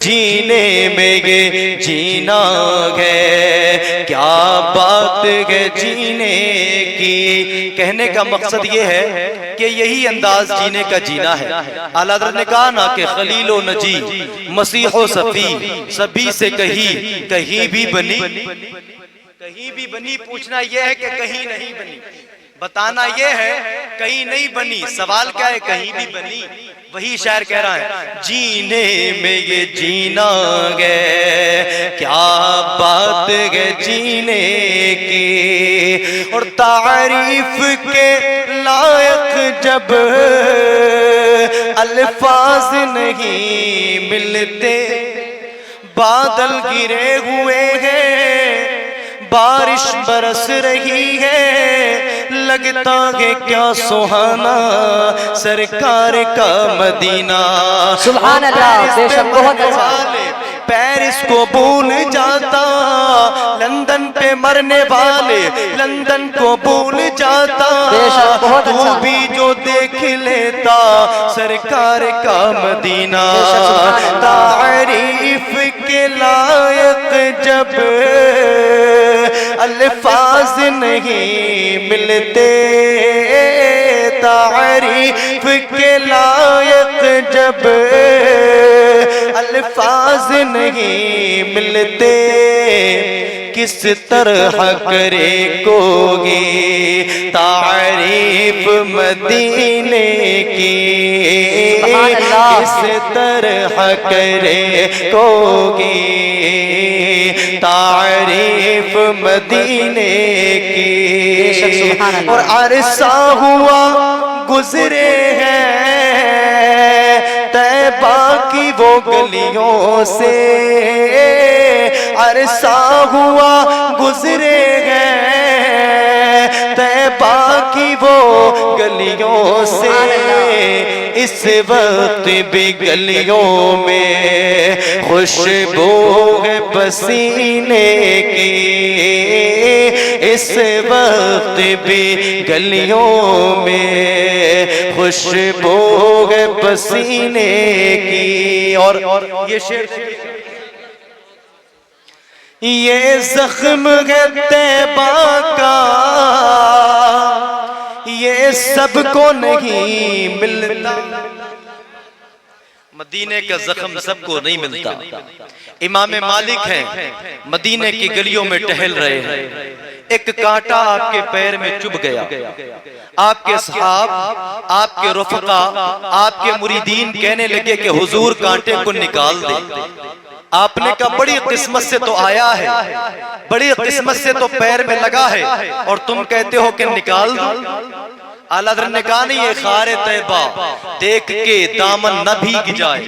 जीने में ये जीना है, क्या बात है जीने की। कहने का मकसद ये है कि यही अंदाज जीने का जीना है। आला हज़रत ने कहा ना कि खलीलो नजी मसीहो सफी, सभी से कहीं भी बनी, कहीं भी बनी। पूछना यह है कि कहीं नहीं बनी, बताना यह है कहीं नहीं बनी। सवाल क्या है, कहीं भी बनी। वही शायर कह रहा है, जीने में ये जीना है, क्या बात है जीने की। और तारीफ के लायक जब अल्फाज नहीं मिलते, बादल गिरे हुए हैं, बारिश बरस रही है, लगता है क्या सुहाना सरकार का मदीना। सुभान अल्लाह, बेशक बहुत अच्छा। पेरिस को भूल जाता, लंदन पे मरने वाले लंदन को भूल जाता। तू भी जो देख लेता सरकार का मदीना। तारीफ के लायक जब अल्फाज नहीं मिलते, तारीफ के लायक जब अल्फाज नहीं मिलते, किस तरह करे कोगी तारीफ मदीने की। किस तरह करे कोगी तारीफ मदीने की। और अरसा हुआ गुजरे हैं तैबा की वो गलियों से, अरसा हुआ गुजरे हैं तैबा की वो गलियों से। इस वक्त भी गलियों में खुशबू है पसीने की, इस वक्त भी गलियों में खुशबू है पसीने की। और ये शेर, ये जख्म है तैबा का, ये सबको नहीं मिलता। मदीने का जख्म सबको नहीं मिलता। इमाम मालिक हैं, मदीने की गलियों में टहल रहे हैं, एक कांटा आपके पैर में चुभ गया। आपके सहाब, आपके रुफका, आपके मुरीदीन कहने लगे कि हुजूर कांटे को निकाल दे। आपने कहा बड़ी किस्मत से तो आया है, बड़ी किस्मत से तो पैर में लगा है, और तुम कहते हो कि निकाल दो। आला हज़रत ने कहा नहीं, ये खारे तैबा देख के दामन न भीग जाए,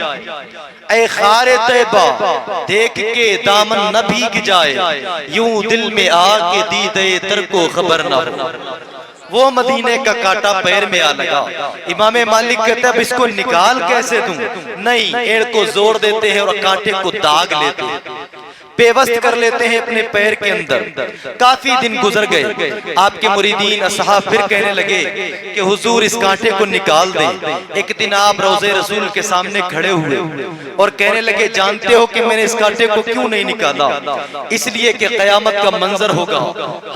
ऐ खारे तैबा देख के दामन न भीग जाए, यूं दिल में आके दीदे तर को खबर न हो। वो मदीने का कांटा पैर में आ लगा। इमाम मालिक कहते हैं अब इसको निकाल कैसे दूं? नहीं, एड़ को जोर देते हैं और कांटे को दाग लेते हैं, बेवस्त कर लेते हैं अपने पैर के अंदर। काफी दिन गुजर गए, आपके मुरीदीन असहाब फिर कहने लगे कि हुजूर इस कांटे को निकाल दें। एक दिन आप रोज़े रसूल के सामने खड़े हुए और कहने लगे जानते हो कि मैंने इस कांटे को क्यों नहीं निकाला? इसलिए कि क़यामत का मंजर होगा,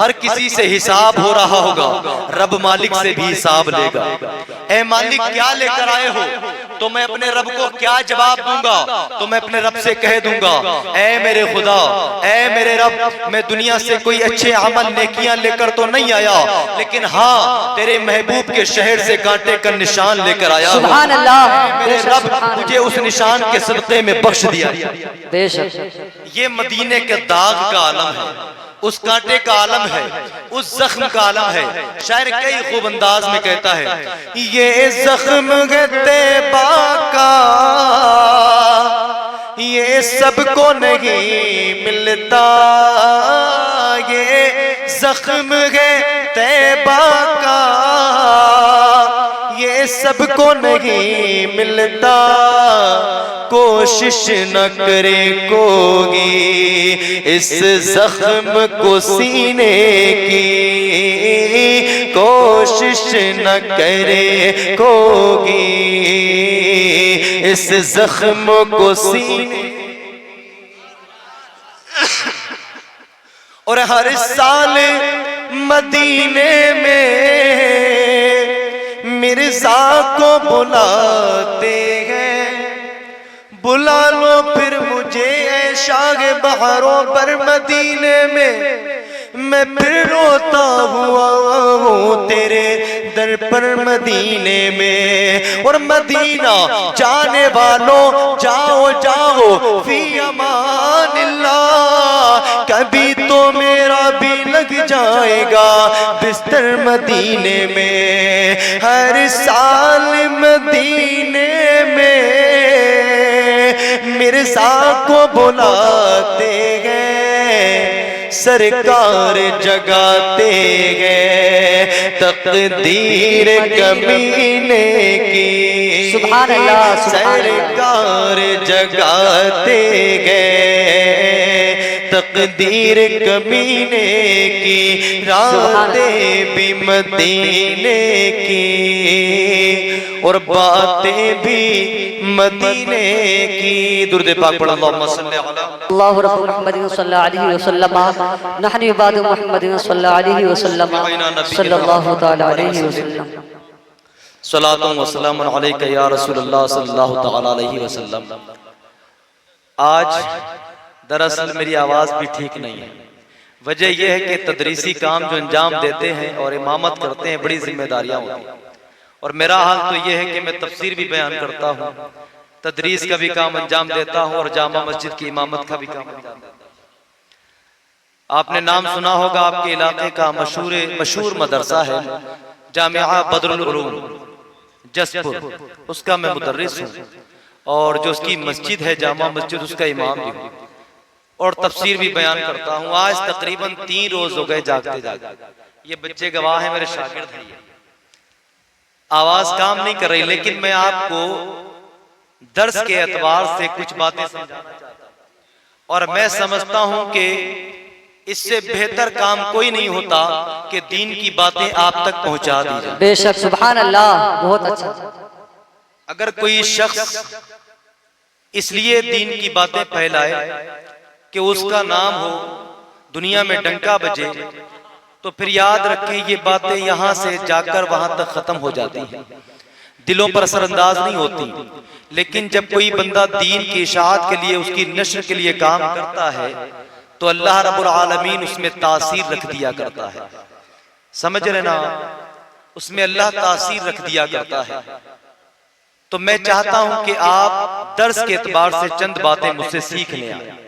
हर किसी से हिसाब हो रहा होगा, रब मालिक से भी हिसाब लेगा। ए मालिक क्या लेकर आए हो? तो मैं अपने रब को क्या जवाब दूंगा? तो मैं अपने रब से कह दूंगा, ए मेरे खुदा, ऐ मेरे रब, मैं दुनिया से कोई अच्छे अमल नेकियां लेकर तो नहीं आया, लेकिन हाँ तेरे महबूब के शहर से कांटे का निशान लेकर आया। सुभान अल्लाह, मेरे रब मुझे उस निशान के सदक़े में बख्श दिया। बेशक ये मदीने के दाग का आलम है, उस कांटे का आलम है, उस जख्म का आलम है। शायर कई खूब अंदाज में कहता है, ये जख्म है तैबा का, ये सबको नहीं मिलता, ये जख्म है तैबा का, ये सबको नहीं मिलता। कोशिश न करे कोगी इस जख्म को सीने की, कोशिश न करे कोगी इस जख्म को सीने और हर साल मदीने में मिर्जा को बुलाते हैं, बुला लो फिर मुझे ऐ शाग बहारों पर मदीने में, मैं फिर रोता हुआ हूँ तेरे दर पर मदीने में। और मदीना जाने वालों जाओ जाओ फी अमानिल्लाह, कभी तो मेरा भी लग जाएगा बिस्तर मदीने में। हर साल मदीने में मिर्जा को बुलाते हैं, सरकार जगाते गए तकदीर कमीने की। सुभान अल्लाह, सरकार जगाते गए तकदीर कमीने की, रातें भी मदीने की और बातें भी मदीने की। दुरूद पाक पढ़ो, अल्लाहुम्मा सल्ली अला अल्लाहु रब्बुल मुहम्मदिन सल्लल्लाहु अलैहि वसल्लम, नहनु इबादु मुहम्मदिन सल्लल्लाहु अलैहि वसल्लम, सल्लल्लाहु तआला अलैहि वसल्लम। सलातु व सलामुन अलैका या रसूलल्लाह सल्लल्लाहु तआला अलैहि वसल्लम। आज दरअसल मेरी आवाज भी ठीक नहीं है। वजह यह है कि तदरीसी काम जो अंजाम देते हैं और इमामत करते हैं, बड़ी जिम्मेदारियां होती हैं। और मेरा हाल तो यह है कि मैं तफसीर भी बयान करता हूँ, तदरीस का भी काम अंजाम देता हूँ और जामा मस्जिद की इमामत का भी काम अंजाम देता हूँ। आपने नाम सुना होगा, आपके इलाके का मशहूर मदरसा है जामिया बदरुल उलूम जसपुर, उसका मैं मुदर्रिस हूँ और जो उसकी मस्जिद है जामा मस्जिद, उसका इमाम भी हूँ और तफसीर भी बयान करता हूँ। आज तकरीबन 3 रोज हो गए जागते जागते, ये बच्चे गवाह हैं, मेरे शागिर्द हैं। आवाज काम नहीं कर रही, लेकिन मैं आपको दर्स के एतबार से कुछ बातें समझाना चाहता हूं और मैं समझता हूं कि इससे बेहतर काम कोई नहीं होता कि दीन की बातें आप तक पहुंचा दी जाए। बेशक, सुभान अल्लाह, बहुत अच्छा। अगर कोई शख्स इसलिए दीन की बातें फैलाए कि उसका नाम हो, दुनिया में डंका बजे, तो फिर याद रखें ये बातें यहां से जाकर वहां तक खत्म हो जाती हैं, दिलों पर असरअंदाज नहीं होती। लेकिन जब कोई बंदा दीन की इशाअत के लिए, उसकी नश्र के लिए काम करता है, तो अल्लाह रब्बुल आलमीन उसमें तासीर रख दिया करता है। समझ रहे ना, उसमें अल्लाह तासीर रख दिया करता है। तो मैं चाहता हूं कि आप दर्स के एतबार से चंद बातें मुझसे सीख लें।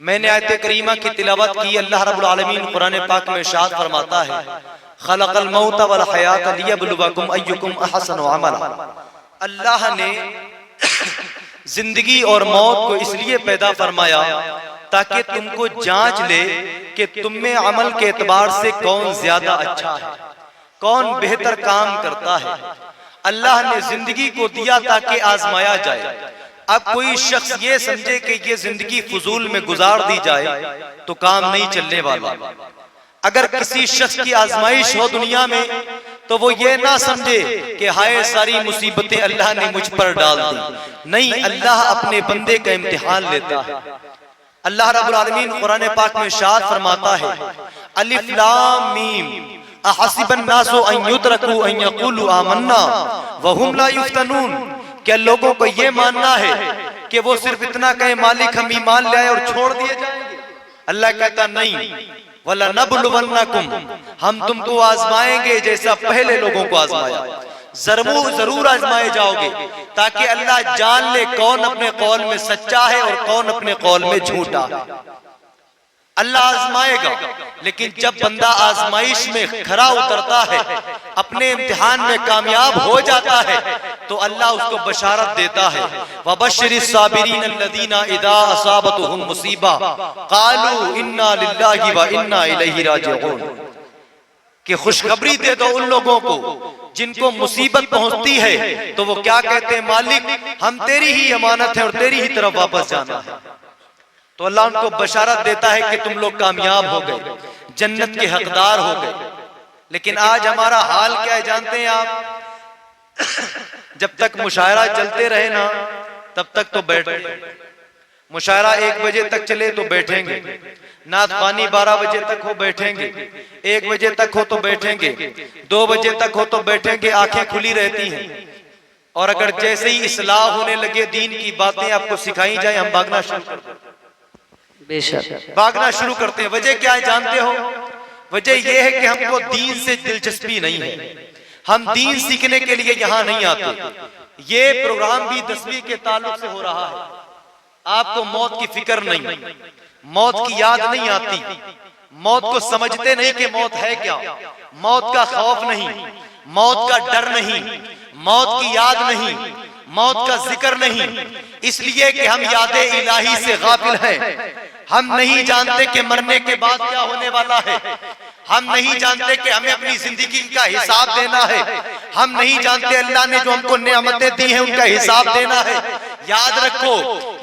मैंने आयत करीमा की तिलावत की। अल्लाह रब्बुल आलमीन कुरान पाक में इरशाद फरमाता है, खलक़ल मौत वल हयात लियब्लुवकुम अय्युकुम अहसनु अमला। अल्लाह ने जिंदगी और मौत को इसलिए पैदा फरमाया ताकि तुमको जांच ले कि तुम में अमल के एतबार से कौन ज्यादा अच्छा है, कौन बेहतर काम करता है। अल्लाह ने जिंदगी को दिया ताकि आजमाया जाए। अब कोई शख्स ये समझे कि ये जिंदगी फजूल में गुजार दी जाए तो काम नहीं चलने वाला। अगर किसी शख्स की आजमाइश हो दुनिया में, तो वो ये ना समझे कि हाय सारी मुसीबतें अल्लाह ने मुझ पर डाल दी। नहीं, अल्लाह अपने बंदे का इम्तिहान लेता है। अल्लाह रब्बुल आलमीन कुरान पाक में इरशाद फरमाता है, अलिफ लाम मीम अहसिबन नासु अन युतरकू अन यक़ूलू आमन्ना व हुम ला युफ्तनून। क्या लोगों को ये मानना है कि वो सिर्फ इतना कहे मालिक हम ईमान ले आए और छोड़ दिए जाएंगे? अल्लाह कहता नहीं, वला नबलुवन्नकुम, हम तुमको आजमाएंगे जैसा पहले लोगों को आजमाया। जरूर आजमाए जाओगे ताकि अल्लाह जान ले कौन अपने कौल में सच्चा है और कौन अपने कौल में झूठा है। अल्लाह आजमाएगा, लेकिन जब बंदा आजमाइश में खरा उतरता है, अपने इम्तिहान में कामयाब हो जाता है, तो अल्लाह उसको बशारत देता है, वबश्शिरिस साबिरीन अल्लज़ीना इज़ा असाबतहुम मुसीबा क़ालू इन्ना लिल्लाहि व इन्ना इलैहि राजिऊन। कि खुशखबरी दे दो उन लोगों को जिनको मुसीबत पहुंचती है, तो वो क्या कहते हैं, मालिक हम तेरी ही अमानत है और तेरी ही तरफ वापस जाना है। तो अल्लाह उनको बशारत देता है कि तुम लोग कामयाब हो गए, जन्नत के हकदार हो गए। लेकिन आज हमारा हाल क्या है जानते हैं आप? जब तक मुशायरा चलते रहे ना, तब तक तो बैठ, मुशायरा 1 बजे तक चले तो बैठेंगे, नात ख़्वानी 12 बजे तक हो बैठेंगे, 1 बजे तक हो तो बैठेंगे, 2 बजे तक हो तो बैठेंगे, आंखें खुली रहती हैं। और अगर जैसे ही इस्लाह होने लगे, दीन की बातें आपको सिखाई जाए, हम भागना शुरू करते हैं, बेशक भागना शुरू करते हैं। वजह क्या है जानते हो? वजह यह है कि हमको दीन से दिलचस्पी नहीं है, हम दीन सीखने के लिए यहाँ नहीं आते। ये प्रोग्राम भी 10वीं के ताल्लुक से हो रहा है। आपको मौत की फिक्र नहीं, मौत की याद नहीं आती, मौत को समझते नहीं कि मौत है क्या, मौत का खौफ नहीं, मौत का डर नहीं, मौत की याद नहीं, मौत का जिक्र नहीं, इसलिए कि हम यादे इलाही से गाफिल हैं। हम नहीं जानते कि मरने के बाद क्या होने वाला है, हम नहीं जानते कि हमें अपनी जिंदगी का हिसाब देना है, हम नहीं जानते अल्लाह ने जो हमको नेमतें दी हैं उनका हिसाब देना है। याद रखो,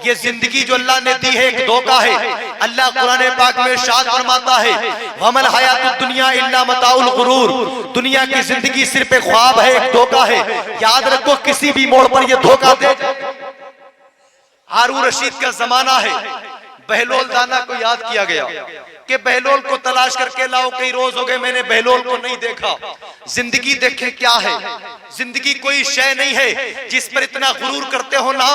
ये जिंदगी जो अल्लाह ने दी है एक धोखा है। अल्लाह कुरान पाक में इरशाद फरमाता है, वमल हयातुद दुनिया इल्ला मताउल गुरूर, दुनिया की जिंदगी सिर्फ एक ख्वाब है, एक धोखा है। याद रखो, किसी भी मोड़ पर ये धोखा दे। हारून रशीद का जमाना है, बहलोल दाना को याद किया गया कि बहलोल को तलाश करके लाओ। कई रोज हो गए मैंने बहलोल को नहीं देखा। जिंदगी देखे क्या है, जिंदगी कोई शय नहीं है जिस पर इतना गुरूर करते हो ना,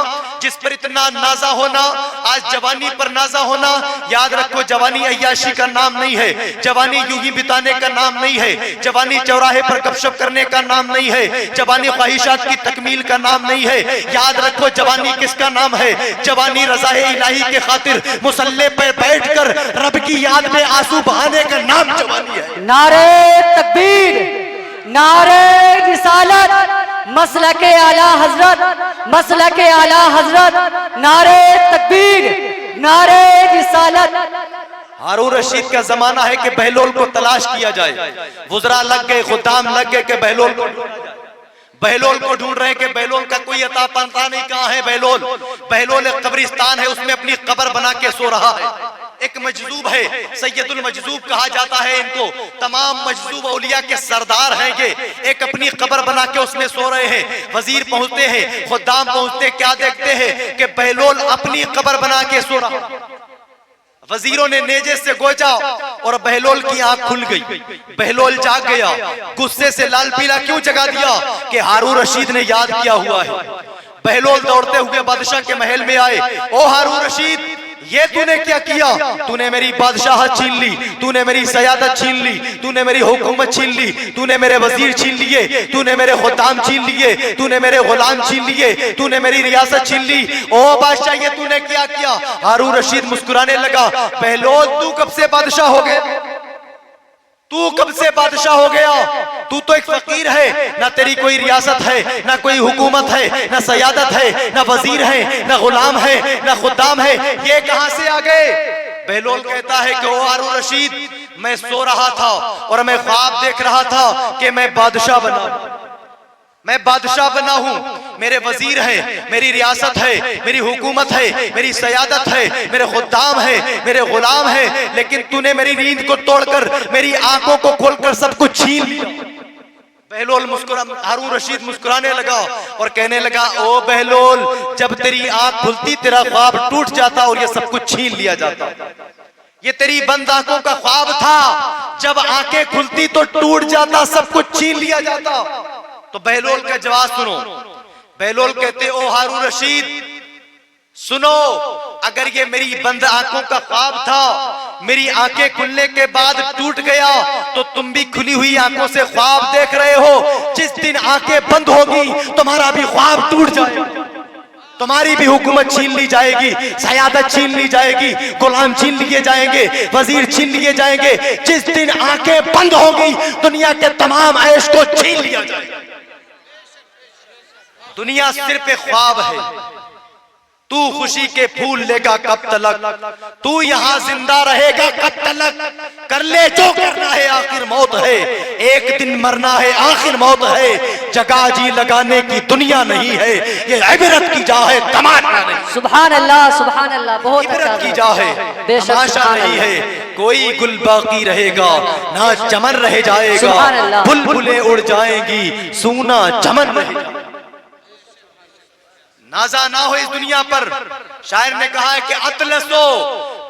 जिस पर इतना नाजा होना। आज जवानी पर नाजा होना, याद रखो जवानी अय्याशी का नाम नहीं है, जवानी यूं ही बिताने का नाम नहीं है, जवानी चौराहे पर गपशप करने का नाम नहीं है, जवानी ख्वाहिशात की तकमील का नाम नहीं है। याद रखो जवानी किसका नाम है? जवानी रज़ाए इलाही के खातिर मुसल्ले पर बैठकर रब की याद में आंसू बहाने का नाम जवानी है। नारे तकबीर, नारे रिसालत, मसलके आला हजरत, मसलके आला हजरत, नारे तकबीर, नारे रिसालत। हारून रशीद का जमाना है कि बहलोल को तलाश किया जाए। वुज़रा लग गए, खुदाम लग गए कि बहलोल को बहलोल को ढूंढ रहे हैं कि बहलोल का कोई अता पता नहीं कहाँ है। बहलोल एक कब्रिस्तान है, उसमें अपनी कब्र बना के सो रहा है। एक मजजूब है, सैयदुल मजजूब कहा जाता है इनको, तमाम मजजूब औलिया के सरदार हैं ये। एक अपनी कब्र बना के उसमें सो रहे हैं। वजीर पहुंचते हैं, खुदाम पहुंचते, क्या देखते हैं कि बहलोल अपनी कब्र बना के सो रहा। वजीरों ने नेजे से गोचा और बहलोल की आंख खुल गई। बहलोल जाग गया, गुस्से से लाल पीला क्यों जगा दिया कि हारून रशीद ने याद किया हुआ है। बहलोल दौड़ते हुए बादशाह के महल में आए। ओ हारून रशीद, ये तूने क्या किया? तूने मेरी बादशाहत छीन ली, तूने मेरी सयादत छीन ली, तूने मेरी हुकूमत छीन ली, तूने मेरे वजीर छीन लिए, तूने मेरे खुदाम छीन लिए, तूने मेरे गुलाम छीन लिए, तूने मेरी रियासत छीन ली। ओ बादशाह, ये तूने क्या किया? हारून रशीद मुस्कुराने लगा। बहलोल, तू कब से बादशाह हो गया? तू कब से बादशाह हो गया? तू तो एक फकीर है, ना तेरी कोई रियासत है, ना कोई हुकूमत है, ना सयादत है, ना वजीर है, ना गुलाम है, ना खुदाम है, ये कहां से आ गए? बहलोल कहता है कि ओ हारून रशीद, मैं सो रहा था और मैं ख्वाब देख रहा था कि मैं बादशाह बना, मैं बादशाह बना हूं। मेरे वजीर हैं, मेरी रियासत है, मेरी हुकूमत है, मेरी सयादत है, मेरे खुदाम है, मेरे गुलाम है, लेकिन तूने मेरी नींद को तोड़कर मेरी आंखों को खोलकर सब कुछ छीन लिया। बहलोल हारून रशीद मुस्कुराने लगा और कहने लगा, ओ बहलोल, जब तेरी आंख खुलती तेरा ख्वाब टूट जाता और ये सब कुछ छीन लिया जाता। ये तेरी बंद आंखों का ख्वाब था, जब आंखें खुलती तो टूट जाता, सब कुछ छीन लिया जाता। तो बहलोल का जवाब सुनो। बहलोल कहते, ओ हारून रशीद सुनो, अगर ये मेरी बंद आंखों का ख्वाब था, मेरी आंखें खुलने के बाद टूट गया, तो तुम भी खुली हुई आंखों से ख्वाब देख रहे हो। जिस दिन आंखें बंद होगी तुम्हारा भी ख्वाब टूट जाएगा, तुम्हारी भी हुकूमत छीन ली जाएगी, सयादत छीन ली जाएगी, गुलाम छीन लिए जाएंगे, वजीर छीन लिए जाएंगे। जिस दिन आंखें बंद होगी दुनिया के तमाम ऐश को छीन लिया जाएगा। दुनिया सिर्फ एक ख्वाब है। तू खुशी के फूल लेगा कब तलक, तू यहाँ जिंदा रहेगा कब तलक। कर ले जो करना है, आखिर मौत है, एक दिन मरना है, आखिर मौत है। जगह जी लगाने की दुनिया नहीं है, ये इबरत की जा है, तमाशा नहीं। सुभान अल्लाह, सुभान अल्लाह, बहुत इबरत की जा है, तमाशा नहीं है। कोई गुल बाकी रहेगा ना चमन रह जाएगा, बुलबुलें उड़ जाएंगी सूना चमन रहेगा। नाजा ना हो इस दुनिया पर। शायर ने कहा है कि अतलसो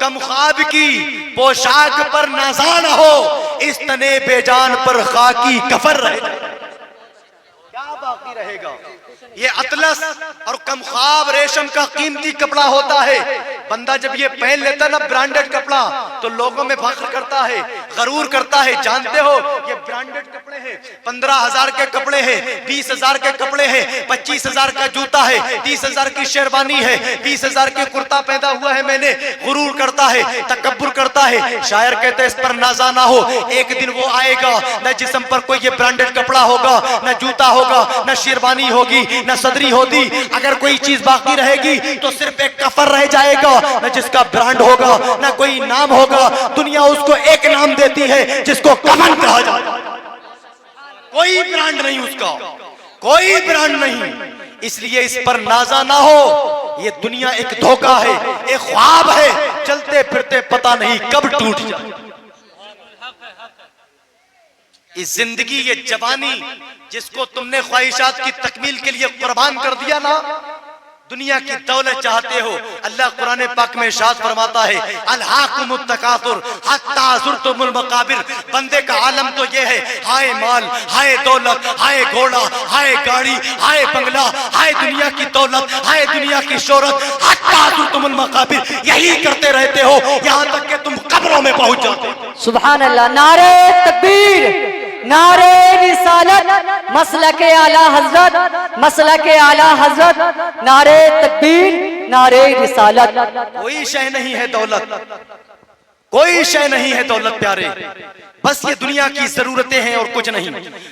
कम ख्वाब की पोशाक पर नाजा ना हो, इस तने बेजान पर खाकी कफर रहे, क्या बाकी रहेगा। ये अतलस और कम ख्वाब रेशम का कीमती कपड़ा होता है। बंदा जब ये पहन लेता है ना ब्रांडेड कपड़ा, तो लोगों में फख्र करता है, गरूर करता है। जानते हो ये ब्रांडेड कपड़े हैं, 15,000 के कपड़े हैं, 20,000 के कपड़े हैं, 25,000 का जूता है, 30,000 की शेरवानी है, 20,000 के कुर्ता पैदा हुआ है मैंने। गुरूर करता है, तकब्बुर करता है। शायर कहते हैं इस पर नाजा ना हो, एक दिन वो आएगा न जिस्म पर कोई ये ब्रांडेड कपड़ा होगा, न जूता होगा, न शेरवानी होगी, न सदरी होगी। अगर कोई चीज बाकी रहेगी तो सिर्फ एक कफर रह जाएगा, न जिसका ब्रांड होगा, न कोई नाम होगा। दुनिया उसको एक नाम देती है जिसको कफन कहा जाता है, कोई ब्रांड नहीं उसका, कोई ब्रांड नहीं। इसलिए इस पर नाजा ना हो। ये दुनिया एक धोखा है, एक ख्वाब है, चलते फिरते पता नहीं कब टूट जाए। इस जिंदगी, ये जवानी जिसको तुमने ख्वाहिशात की तकमील के लिए कुर्बान कर दिया ना, दुनिया की दौलत चाहते हो। अल्लाह कुरान पाक में इरशाद फरमाता है अलहाकुमुत तकासुर हत्ता ज़ुरतुमुल मकाबिर। बंदे का आलम तो ये है, हाय माल, हाय दौलत, हाय घोड़ा, हाय गाड़ी, हाय बंगला, हाय दुनिया की दौलत, हाय दुनिया की शोहरत, हत्ता ज़ुरतुमुल मकाबिर। यही करते रहते हो यहाँ तक कि तुम कब्रों में पहुंच जाते हो। सुभान अल्लाह। नारे तकबीर, नारे रिसालत, मसलके आला हजरत, मसलके आला हजरत, नारे तकबीर, नारे रिसालत। कोई शय नहीं है दौलत, कोई शय नहीं है दौलत प्यारे, बस ये दुनिया की जरूरतें हैं और कुछ नहीं।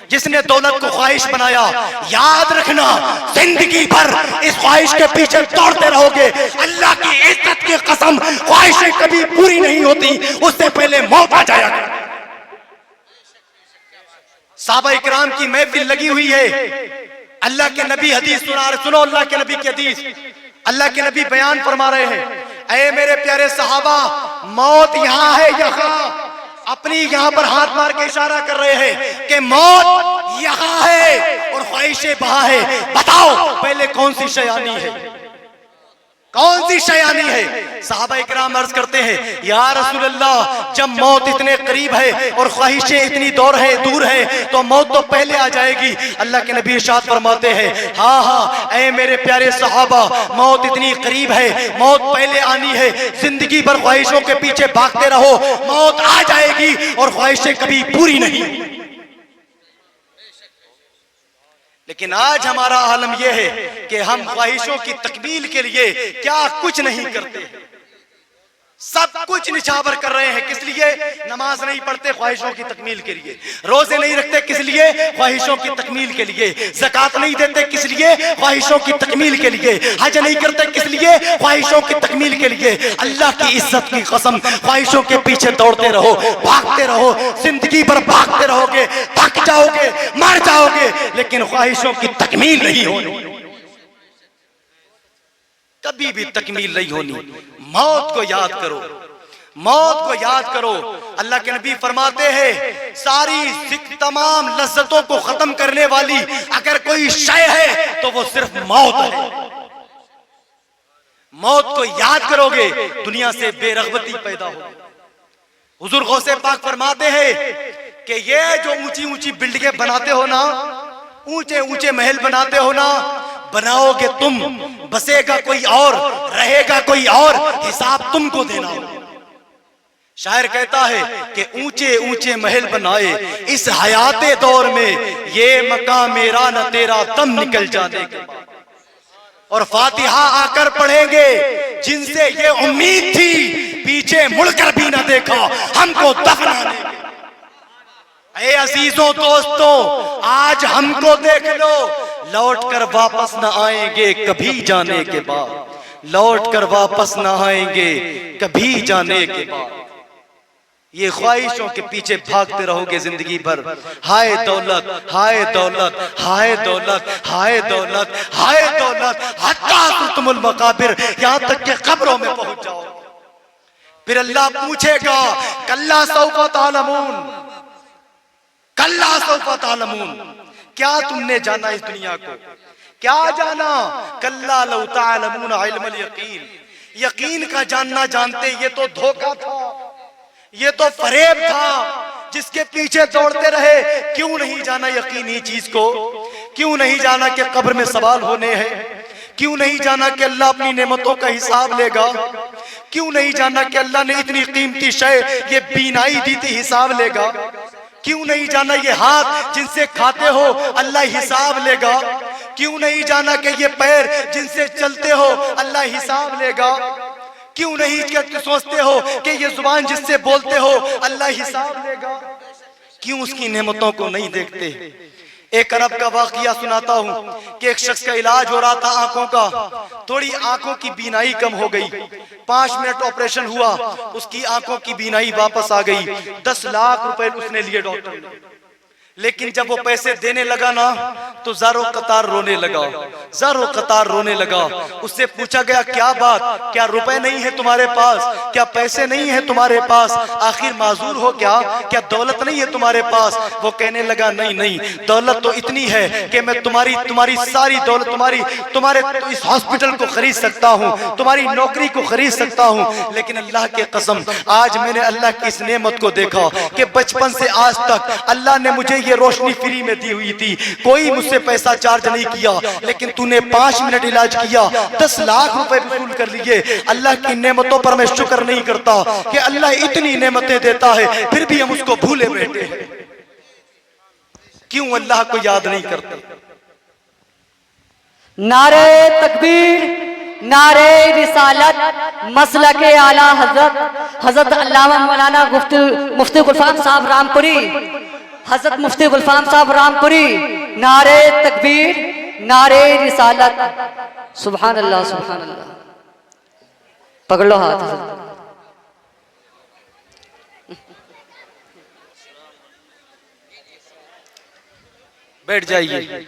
जिसने दौलत को ख्वाहिश बनाया, याद रखना जिंदगी भर इस ख्वाहिश के पीछे दौड़ते रहोगे। अल्लाह की इज्जत की कसम, ख्वाहिशें कभी पूरी नहीं होती, उससे पहले मौत आ जाएगा। साहबा इकराम की महफिल लगी हुई है। अल्लाह के नबी हदीस सुनो अल्लाह के नबी की हदीस। अल्लाह के नबी बयान फरमा रहे हैं, ऐ मेरे प्यारे सहाबा, मौत यहाँ है, यहाँ अपनी यहाँ पर हाथ मार के इशारा कर रहे हैं कि मौत यहाँ है और ख्वाहिशें वहां है। बताओ पहले कौन सी शयानी है, कौन सी शयानी है। साहबा इकराम अर्ज करते हैं या रसूल अल्लाह, जब मौत इतने करीब है और ख्वाहिशें इतनी दूर है तो मौत तो पहले आ जाएगी। अल्लाह के नबी इरशाद फरमाते हैं हाँ हाँ ऐ मेरे प्यारे सहाबा, मौत इतनी करीब है, मौत पहले आनी है। जिंदगी भर ख्वाहिशों के पीछे भागते रहो, मौत आ जाएगी और ख्वाहिशें कभी पूरी नहीं। लेकिन आज हमारा आलम यह है कि हम ख्वाहिशों की तकमील के लिए क्या कुछ नहीं करते, सब कुछ निछावर कर रहे हैं। किस लिए? नमाज नहीं पढ़ते ख्वाहिशों की तकमील के लिए, रोजे नहीं रखते किस लिए? ख्वाहिशों की तकमील के लिए, ज़कात नहीं देते किस लिए? ख्वाहिशों की तकमील के लिए, हज नहीं करते किस लिए? ख्वाहिशों की तकमील के लिए। अल्लाह की इज्जत की कसम, ख्वाहिशों के पीछे दौड़ते रहो, भागते रहो, जिंदगी भर भागते रहोगे, थक जाओगे, मर जाओगे, लेकिन ख्वाहिशों की तकमील नहीं होनी, कभी भी तकमील नहीं होनी। मौत को याद करो, मौत को याद करो। अल्लाह के नबी फरमाते हैं सारी तमाम लज्जतों को खत्म करने वाली अगर कोई शय है तो वो सिर्फ मौत है। मौत को याद करोगे दुनिया से बेरगबती पैदा होगी। हुजूर गौसे पाक फरमाते हैं कि ये जो ऊंची ऊंची बिल्डिंगें बनाते हो ना, ऊंचे ऊंचे महल बनाते हो ना, बनाओगे तुम, बसेगा कोई और, रहेगा कोई और, हिसाब तुमको देना होगा। शायर कहता है कि ऊंचे ऊंचे महल बनाए इस हयाते दौर में, ये मकाम मेरा न तेरा दम निकल जाने के बाद। और फातिहा आकर पढ़ेंगे जिनसे ये उम्मीद थी, पीछे मुड़कर भी न देखा हमको दफनाने के। ऐ अजीजों दोस्तों, आज हमको देख लो, लौट कर वापस न आएंगे कभी जाने के बाद, लौट कर वापस न आएंगे कभी जाने के बाद। ये ख्वाहिशों के पीछे भागते रहोगे जिंदगी भर। हाय दौलत, हाय दौलत, हाय दौलत, हाय दौलत, हाय दौलत, हत्ता ज़ुरतुमुल मकाबिर, यहाँ तक के कब्रों में पहुंच जाओ। फिर अल्लाह पूछेगा कल्ला सौफ़ा तालमून, कल्ला सौफ़ा तालमून, क्या तुमने जाना इस दुनिया को, क्या जाना? कल्ला लौ तअलमून इल्मल यकीन, यकीन का जानना जानते, ये तो धोखा था, ये तो फरेब था जिसके पीछे दौड़ते रहे। क्यों नहीं जाना यकीनी चीज को? क्यों नहीं जाना कि कब्र में सवाल होने हैं? क्यों नहीं जाना कि अल्लाह अपनी नेमतों का हिसाब लेगा? क्यों नहीं जाना कि अल्लाह ने इतनी कीमती शय ये बीनाई दी थी, हिसाब लेगा? क्यों नहीं जाना ये हाथ जिनसे खाते हो अल्लाह हिसाब लेगा? क्यों नहीं जाना कि ये पैर जिनसे चलते हो अल्लाह हिसाब लेगा? क्यों नहीं सोचते हो कि ये जुबान जिससे बोलते हो अल्लाह हिसाब लेगा? क्यों उसकी नेमतों को नहीं देखते? एक अरब का वाकया सुनाता हूँ कि एक शख्स का इलाज हो रहा था आंखों का, थोड़ी आंखों की बीनाई कम हो गई, 5 मिनट ऑपरेशन हुआ, उसकी आंखों की बीनाई वापस आ गई। 10 लाख रुपए उसने लिए डॉक्टर ने। लेकिन जब वो पैसे देने लगा ना तो ज़ारो कतार रोने लगा, ज़ारो कतार रोने लगा। उससे पूछा गया क्या बात, क्या रुपए नहीं है तुम्हारे पास, क्या पैसे नहीं है तुम्हारे पास, आखिर माजूर हो क्या दौलत नहीं है तुम्हारे पास? वो कहने लगा नहीं नहीं, दौलत तो इतनी है कि मैं तुम्हारी सारी दौलत, तुम्हारे इस हॉस्पिटल को खरीद सकता हूँ, तुम्हारी नौकरी को खरीद सकता हूँ। लेकिन अल्लाह के कसम, आज मैंने अल्लाह की इस नेमत को देखा कि बचपन से आज तक अल्लाह ने मुझे ये रोशनी फ्री में दी हुई थी, कोई मुझसे पैसा चार्ज नहीं किया, लेकिन तूने 5 मिनट इलाज किया, 10 लाख रुपए वसूल कर लिए। अल्लाह की नेमतों पर मैं शुक्र नहीं करता कि अल्लाह इतनी नेमतें देता है फिर भी हम उसको भूले बैठे हैं। क्यों अल्लाह को याद नहीं करते? नारे तकबीर, नारे रिसालत, मसलके आला हजरत अल्लामा मौलाना मुफ्ती गुलफाम साहब रामपुरी, हजरत मुफ्ती गुलफाम साहब रामपुरी। नारे तकबीर, नारे रिसालत। सुभान अल्लाह, सुभान अल्लाह। पकड़ लो हाथ। बैठ जाइए।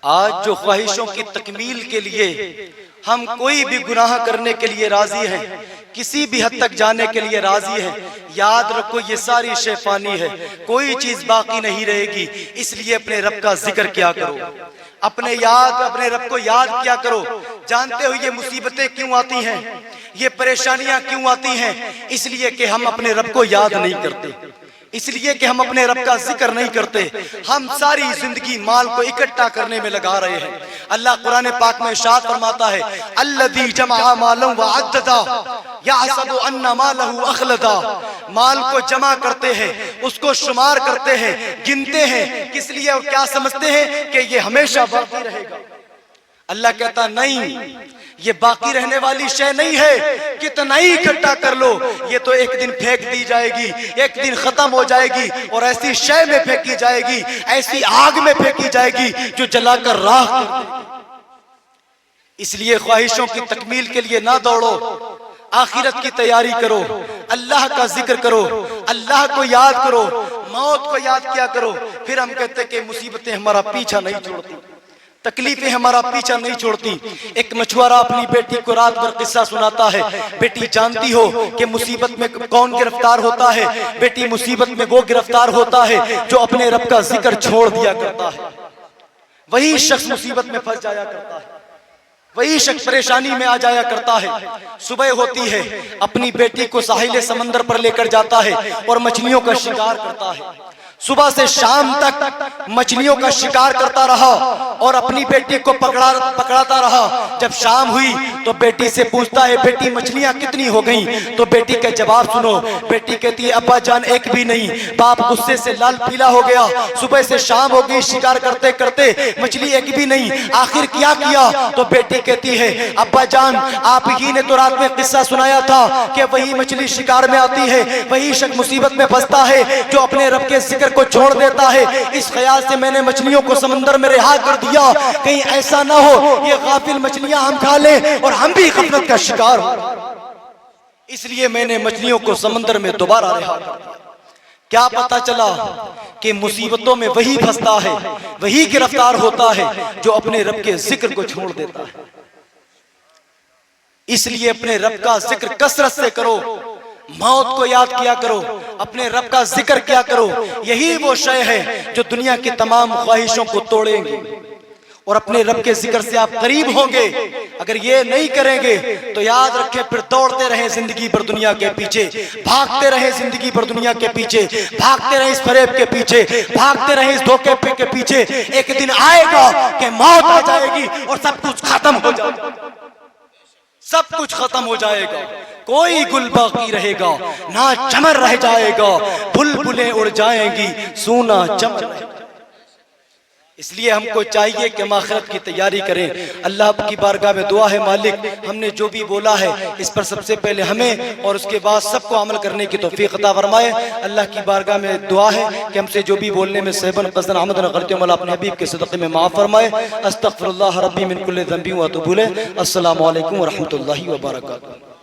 आज जो ख्वाहिशों की तकमील के लिए हम कोई भी गुनाह करने के लिए राजी हैं, किसी भी हद तक जाने के लिए राजी हैं, याद रखो ये सारी शैतानी है, कोई चीज बाकी नहीं रहेगी। इसलिए अपने रब का जिक्र क्या करो, अपने रब को याद क्या करो। जानते हो ये मुसीबतें क्यों आती हैं, ये परेशानियां क्यों आती हैं? इसलिए कि हम अपने रब को याद नहीं करते, इसलिए कि हम अपने रब का जिक्र नहीं करते। हम सारी जिंदगी माल को इकट्ठा करने में लगा रहे हैं। अल्लाह कुरान पाक में इरशाद फरमाता है, अल्लज़ी जमअ मालन व अद्ददा यहसबु अन्ना मालहु अखलदा। माल को जमा करते हैं, उसको शुमार करते हैं, गिनते हैं, किस लिए और क्या समझते हैं कि ये हमेशा बाकी रहेगा। अल्लाह कहता नहीं, ये बाकी रहने वाली शय नहीं है, कितना ही इकट्ठा कर लो ये तो एक दिन फेंक दी जाएगी, एक दिन खत्म हो जाएगी और ऐसी शय में फेंकी जाएगी, ऐसी आग में फेंकी जाएगी जो जलाकर राख कर देगी। इसलिए ख्वाहिशों की तकमील के लिए ना दौड़ो, आखिरत की तैयारी करो, अल्लाह का जिक्र करो, अल्लाह को याद करो, मौत को याद किया करो। फिर हम कहते कि मुसीबतें हमारा पीछा नहीं छोड़ती, तकलीफें हमारा पीछा नहीं छोड़ती। एक मछुआरा अपनी बेटी को रात भर किस्सा सुनाता है। बेटी जानती हो कि मुसीबत में कौन गिरफ्तार होता है? बेटी मुसीबत में वो गिरफ्तार होता है जो अपने रब का जिक्र छोड़ दिया करता है। वही शख्स मुसीबत में फंस जाया करता है, वही शख्स परेशानी में आ जाया करता है। सुबह होती है, अपनी बेटी को साहिल समंदर पर लेकर जाता है और मछलियों का शिकार करता है। सुबह से शाम तक मछलियों का शिकार करता रहा और अपनी बेटी को पकड़ाता रहा। जब शाम हुई तो बेटी से पूछता है, बेटी मछलियां कितनी हो गईं? तो बेटी का जवाब सुनो। बेटी कहती है, अब्बा जान एक भी नहीं। बाप गुस्से से लाल पीला हो गया। सुबह से शाम हो गई, शिकार करते करते मछली एक भी नहीं, आखिर क्या किया? तो बेटी कहती है, अब्बा जान आप ही ने तो रात में किस्सा सुनाया था कि वही मछली शिकार में आती है, वही शख्स मुसीबत में फंसता है जो अपने रब के जिक्र को छोड़ देता है। इस ख्याल से मैंने मछलियों को समंदर में रिहा कर दिया, कहीं ऐसा ना हो ये गाफिल मछलियां हम खा लें और हम भी गफलत का शिकार हो। इसलिए मैंने मछलियों को समंदर में दोबारा रिहा कर दिया। क्या पता चला कि मुसीबतों में वही फंसता है, वही गिरफ्तार होता है जो अपने रब के जिक्र को छोड़ देता है। इसलिए अपने रब का जिक्र कसरत से करो, मौत को याद किया करो, अपने रब का जिक्र किया करो। यही वो शय है जो दुनिया की तमाम ख्वाहिशों को तोड़ेंगे और अपने रब के जिक्र से आप करीब होंगे। अगर ये नहीं करेंगे तो याद रखें, फिर दौड़ते रहे जिंदगी भर दुनिया के पीछे, भागते रहे जिंदगी भर दुनिया के पीछे, भागते रहे इस फरेब के पीछे, भागते रहे इस धोखे के पीछे। एक दिन आएगा कि मौत आ जाएगी और सब कुछ खत्म हो जाएगा, सब कुछ खत्म हो जाएगा, कोई गुल बाकी रहेगा ना, चमन रह जाएगा, बुलबुलें उड़ जाएंगी, सूना चमन। इसलिए हमको चाहिए कि हम आखिरत की तैयारी करें। अल्लाह की बारगाह में दुआ है, मालिक हमने जो भी बोला है इस पर सबसे पहले हमें और उसके बाद सबको अमल करने की तौफीक अता फरमाए। अल्लाह की बारगाह में दुआ है कि हमसे जो भी बोलने में सहबन कसरन आमदन गलतियों वाला अपने हबीब के सदक़े में माफ़ फरमाए। अस्तग़फिरुल्लाह रब्बी मिन कुल्लि ज़ंबि व अतूबु इलैह। अस्सलामु अलैकुम व रहमतुल्लाहि व बरकातुहू।